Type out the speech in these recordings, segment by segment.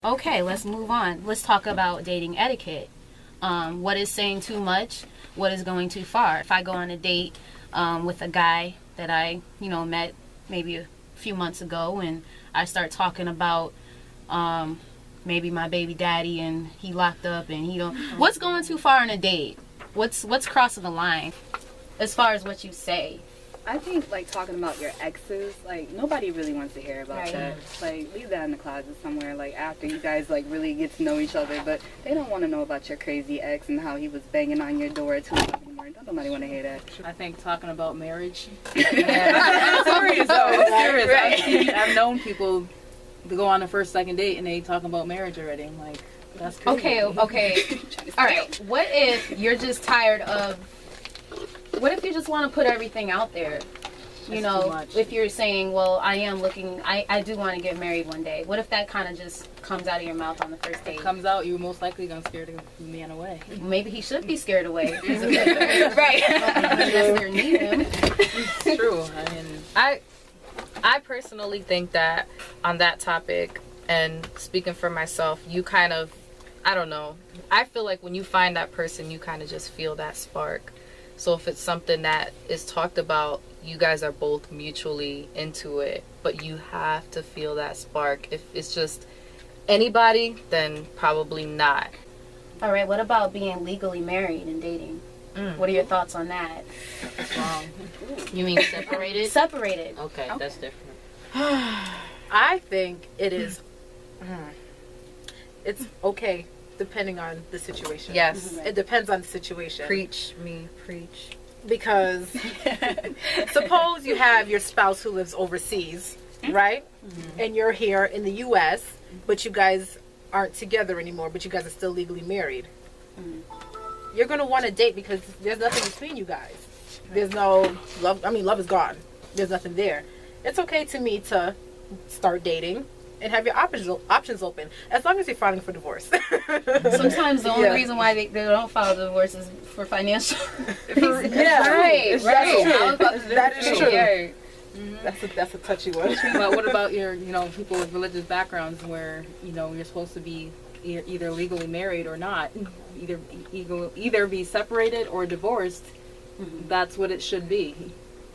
Okay, let's move on. Let's talk about dating etiquette. What is saying too much? What is going too far? If I go on a date with a guy that I, met maybe a few months ago, and I start talking about maybe my baby daddy, and he locked up, and he don't. What's going too far on a date? What's crossing the line as far as what you say? I think, like, talking about your exes, like, nobody really wants to hear about that. Like, leave that in the closet somewhere, like, after you guys, like, really get to know each other. But they don't want to know about your crazy ex and how he was banging on your door at 2 o'clock in the morning. Don't nobody want to hear that. I think talking about marriage. Serious, though. Serious. Right. I've known people to go on the first, second date, and they talk about marriage already. I'm like, that's crazy. Okay. All right. What if you're just tired of... What if you just want to put everything out there? If you're saying, well, I am looking, I do want to get married one day. What if that kind of just comes out of your mouth on the first date? If it comes out, you're most likely going to scare the man away. Maybe he should be scared away. Right. Unless you need him. It's true. I personally think that on that topic, and speaking for myself, you kind of, I don't know. I feel like when you find that person, you kind of just feel that spark. So if it's something that is talked about, you guys are both mutually into it, but you have to feel that spark. If it's just anybody, then probably not. All right, what about being legally married and dating? What are your thoughts on that? That's wrong. You mean separated? Separated. Okay, that's different. I think it is, it's okay. Depending on the situation. Yes. It depends on the situation. Preach. Because suppose you have your spouse who lives overseas, right? And you're here in the U.S., but you guys aren't together anymore, but you guys are still legally married. You're going to want to date because there's nothing between you guys. There's no love. I mean, love is gone. There's nothing there. It's okay to me to start dating and have your options open, as long as you're filing for divorce. Sometimes the only reason why they don't file divorce is for financial reasons. Right. That is true. Yeah. That's a touchy one. But what about your, people with religious backgrounds where, you're supposed to be either legally married or not, either be separated or divorced? That's what it should be.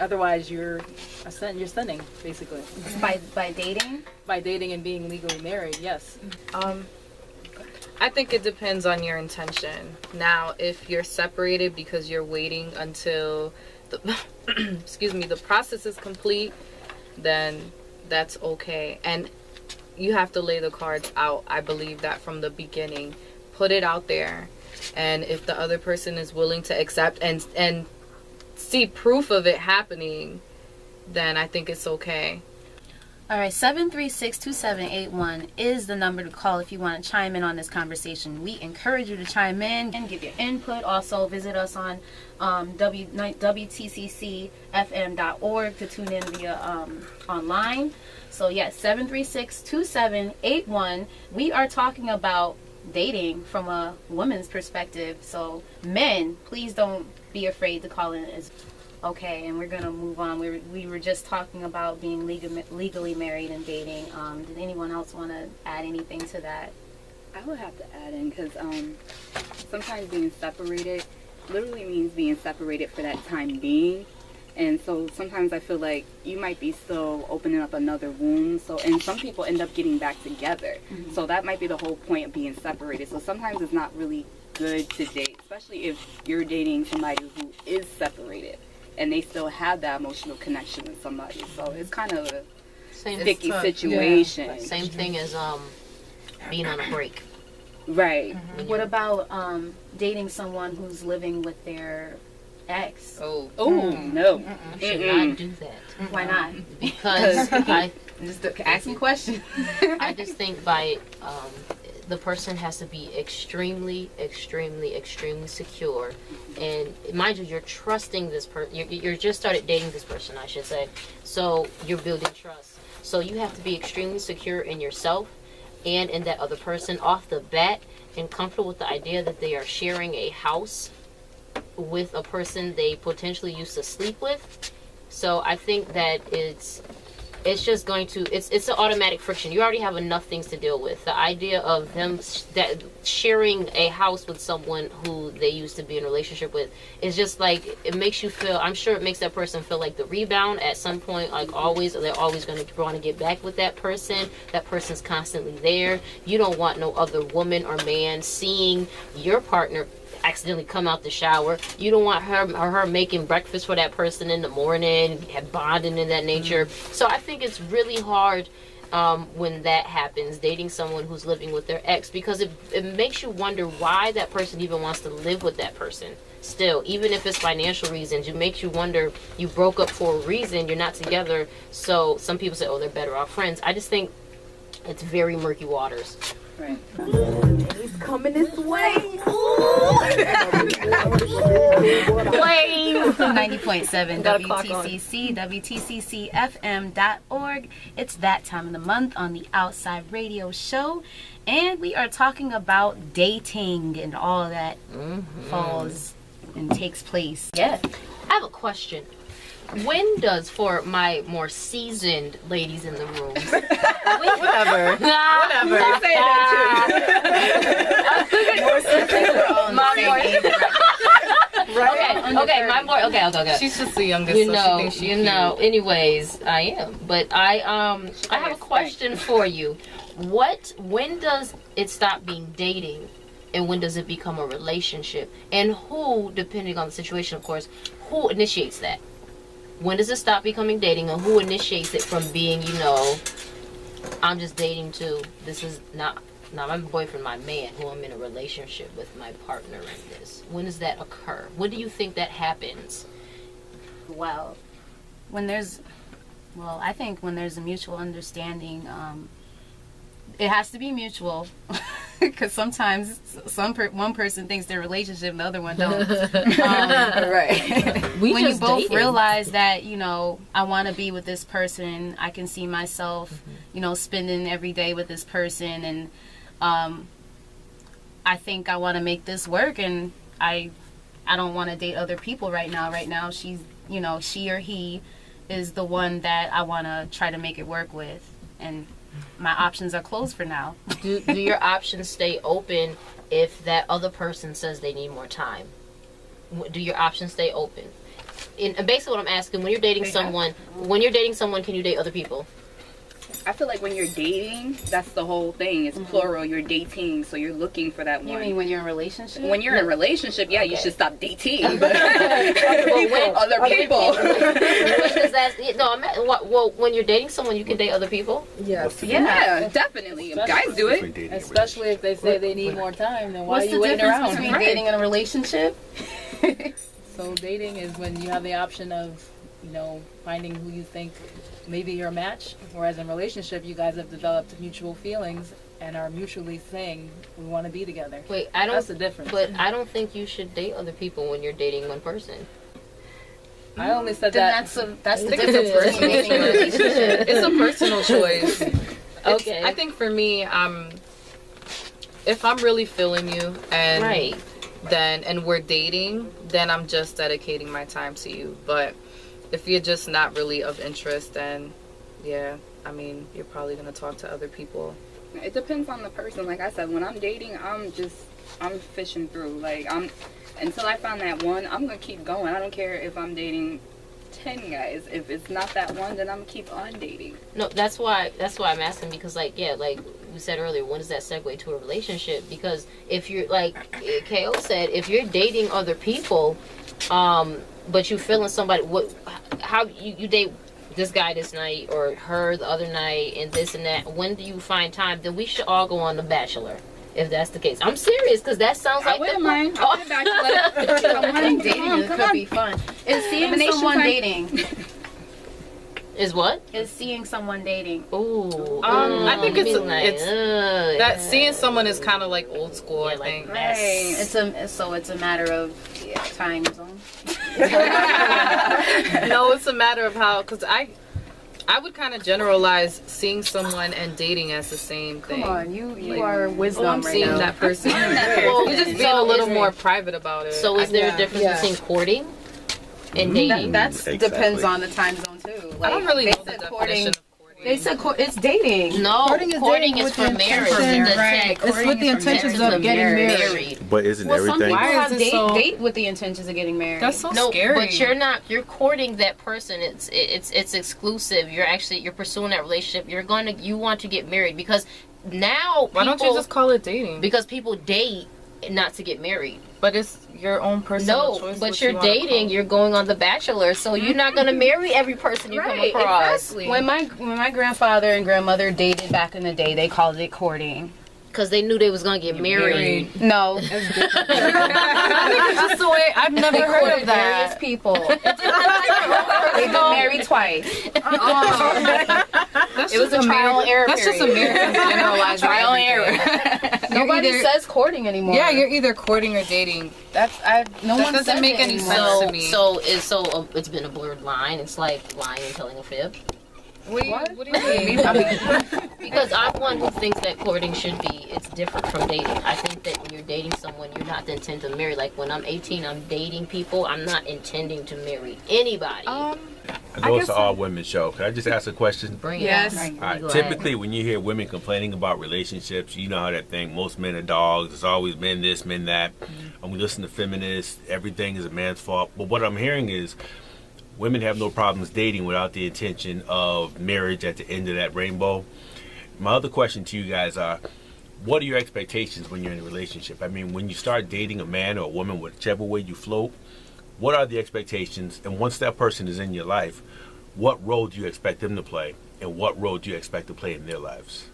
Otherwise, you're sinning, basically. By dating? By dating and being legally married, yes. I think it depends on your intention. Now, if you're separated because you're waiting until the process is complete, then that's okay. And you have to lay the cards out. I believe that from the beginning. Put it out there. And if the other person is willing to accept and see proof of it happening, then I think it's okay. All right, 736-2781 is the number to call if you want to chime in on this conversation. We encourage you to chime in and give your input. Also, visit us on WTCCFM.org to tune in via online. So, yes, 736-2781. We are talking about dating from a woman's perspective. So, men, please don't be afraid to call in. Okay, and we're going to move on. We were just talking about being legally married and dating. Did anyone else want to add anything to that? I would have to add in because sometimes being separated literally means being separated for that time being. And so sometimes I feel like you might be still opening up another wound. And some people end up getting back together. So that might be the whole point of being separated. So sometimes it's not really good to date, especially if you're dating somebody who is separated and they still have that emotional connection with somebody. So it's kind of a sticky situation. Yeah. Same thing as being on a break. Right. What about dating someone who's living with their ex? No. You should not do that. Why not? Because I just asking questions. I just think by the person has to be extremely, extremely, extremely secure. And mind you, you're trusting this person. You're just started dating this person, I should say. So you're building trust. So you have to be extremely secure in yourself and in that other person off the bat, and comfortable with the idea that they are sharing a house with a person they potentially used to sleep with. So I think that it's it's just going to, it's an automatic friction. You already have enough things to deal with. The idea of them sharing a house with someone who they used to be in a relationship with is just like, it makes you feel, I'm sure it makes that person feel like the rebound at some point, like always, they're always going to want to get back with that person. That person's constantly there. You don't want no other woman or man seeing your partner accidentally come out the shower. You don't want her making breakfast for that person in the morning, have bonding in that nature. So I think it's really hard when that happens, dating someone who's living with their ex, because it makes you wonder why that person even wants to live with that person still, even if it's financial reasons. It makes you wonder, you broke up for a reason, you're not together. So some people say, oh, they're better off friends. I just think it's very murky waters. Right. He's coming this way. Wave 90.7 WTCC, WTCCFM.org. It's that time of the month on the Outside Radio Show. And we are talking about dating and all that falls and takes place. Yeah. I have a question. When does, for my more seasoned ladies in the room, Whatever. Whatever. You're saying that okay. She's just the youngest, You so know, she thinks she's anyways, I am. But I have a question for you. When does it stop being dating, and when does it become a relationship? And who, depending on the situation, of course, who initiates that? When does it stop becoming dating, and who initiates it from being, I'm just dating to, this is not my boyfriend, my man, who I'm in a relationship with, my partner in this? When does that occur? When do you think that happens? Well, I think when there's a mutual understanding, it has to be mutual. Because sometimes one person thinks their relationship and the other one don't. right. When you both realize that, I want to be with this person, I can see myself, spending every day with this person, and I think I want to make this work, and I don't want to date other people right now. Right now, she's, she or he is the one that I want to try to make it work with, and my options are closed for now. Do your options stay open if that other person says they need more time? Do your options stay open? And basically what I'm asking, when you're dating someone, can you date other people? I feel like when you're dating, that's the whole thing. It's plural. You're dating, so you're looking for that one. You mean when you're in a relationship? When you're in a relationship, yeah, you should stop dating. Other people. When you're dating someone, you can date other people? Yes. Yeah, definitely. Guys do it. Especially if they say they need more time, then why What's are you the waiting difference around? between dating and a relationship? So dating is when you have the option of, finding who you think maybe you're a match, whereas in a relationship, you guys have developed mutual feelings and are mutually saying we want to be together. Wait, That's the difference. But I don't think you should date other people when you're dating one person. I only said Then that. that's the difference between dating and a relationship. It's a personal choice. Okay. I think for me, if I'm really feeling you and Right. and we're dating, then I'm just dedicating my time to you. But if you're just not really of interest, then you're probably gonna talk to other people. It depends on the person. Like I said, when I'm dating, I'm fishing through. Until I find that one, I'm gonna keep going. I don't care if I'm dating 10 guys. If it's not that one, then I'm gonna keep on dating. No, that's why I'm asking, because like we said earlier, when does that segue to a relationship? Because if you're, like KO said, if you're dating other people, but you feeling somebody, how you date this guy this night or her the other night and this and that, when do you find time? Then we should all go on The Bachelor, if that's the case. I'm serious, because that sounds like I wouldn't mind. I would I think dating could be fun. Is seeing someone dating? Is what? Is seeing someone dating? Ooh. I think it's that yeah. seeing someone is kind of like old school. I think. Right. It's a matter of time zone. No, it's a matter of how, because I would kind of generalize seeing someone and dating as the same thing. Come on, you are wisdom I'm right seeing now. that person. Well, You're just being a little more private about it. So is there a difference between courting and dating? That depends on the time zone too. I don't really know they the said definition of They said it's dating. No, Courting courting is is dating for with the marriage. intention- The Right. intent- It's with the intentions of getting married. But isn't Well, some everything? people Why have is it so- date with the intentions of getting married. That's so No, scary. but you're courting that person. It's exclusive. You're pursuing that relationship. You want to get married because now Why don't you just call it dating? because people date not to get married. But it's your own personal No, choice. but what you're you wanna dating. call. You're going on The Bachelor, so you're not going to marry every person you come across. When my grandfather and grandmother dated back in the day, they called it courting. Because they knew they was going to get married. No, That's just the way. I've never they heard courted of various that. people. They've been married twice. That's It was just a trial and error. That's just period. Americans generalizing. Trial and everything. error. Nobody either- says courting anymore. Yeah, you're either courting or dating. No one doesn't says make it any anymore. sense. to So me. it's been a blurred line. It's like lying and telling a fib. What do you mean? Because I'm one who thinks that courting should be, it's different from dating. I think that when you're dating someone, you're not the intent to marry. Like when I'm 18, I'm dating people. I'm not intending to marry anybody. I know it's an all women show. Can I just ask a question? Bring Yes. it on. All right. Go ahead. Typically, when you hear women complaining about relationships, you know how that thing. Most men are dogs. It's always men this, men that. And we listen to feminists. Everything is a man's fault. But what I'm hearing is, women have no problems dating without the intention of marriage at the end of that rainbow. My other question to you guys are, what are your expectations when you're in a relationship? I mean, when you start dating a man or a woman, whichever way you float, what are the expectations? And once that person is in your life, what role do you expect them to play? And what role do you expect to play in their lives?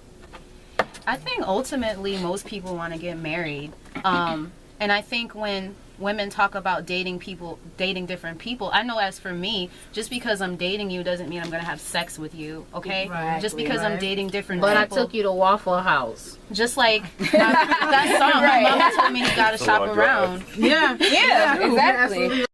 I think ultimately most people want to get married. And I think when women talk about dating different people, I know as for me, just because I'm dating you doesn't mean I'm going to have sex with you, okay? Just because I'm dating different But people. I took you to Waffle House. Just like that song, my mama told me you got to It's a shop long around. Yeah, exactly.